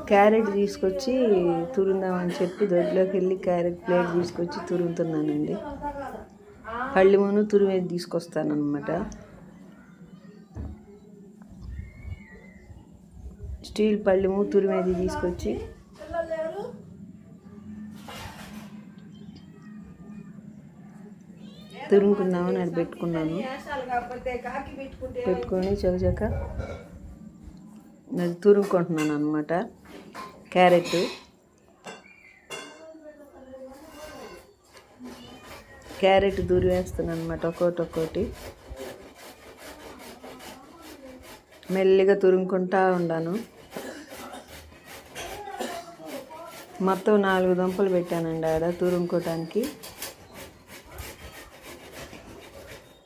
Carrot తీసుకొచ్చి తురుందామని చెప్పి దొడ్లోకి వెళ్ళి క్యారెట్ ప్లేట్ తీసుకొచ్చి తురుముతున్నానండి. పళ్ళెమును తురిమేది తీసుకొస్తానమాట. స్టీల్ పళ్ళెము తురిమేది తీసుకొచ్చి తురుముకుందామని అది పెట్టుకున్నాను. పెట్టుకొని చకచక అది తురుముకుంటున్నాను అనమాట. క్యారెట్ తురివేస్తున్నాను అనమాట. ఒక్కోటి మెల్లిగా తురుముకుంటా ఉన్నాను. మొత్తం 4 దుంపలు పెట్టానండి ఆడ తురుముకోవటానికి.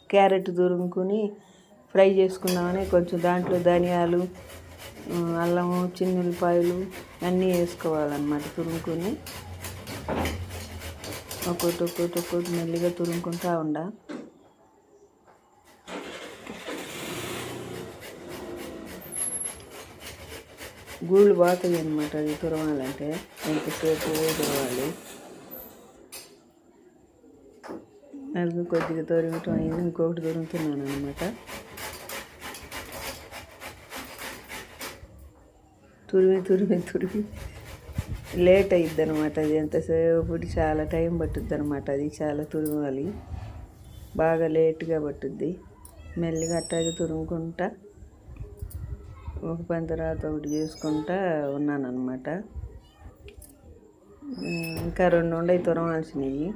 క్యారెట్ తురుముకుని ఫ్రై చేసుకుందామని కొంచెం దాంట్లో ధనియాలు, అల్లము, చిన్నుల్లిపాయలు అన్నీ వేసుకోవాలన్నమాట. తురుముకుని ఒక్కోటి మెల్లిగా తురుముకుంటా ఉండ. గూళ్ళు పోతాయి అన్నమాట. అది తురమాలంటే ఎంతసేపు తురవాలి. అది కొద్దిగా తురగటం అయింది. ఇంకొకటి తురుగుతున్నాను అనమాట. తురిమి లేట్ అయ్యిద్ది అనమాట. అది ఎంతసేపు చాలా టైం పట్టుద్ది అనమాట. అది చాలా తురమాలి, బాగా లేట్గా పట్టుద్ది. మెల్లిగా అట్టాగే తురుముకుంటా ఒక పని తర్వాత ఒకటి చేసుకుంటా ఉన్నాను అనమాట. ఇంకా 2 ఉన్నాయి తురమాల్సినవి.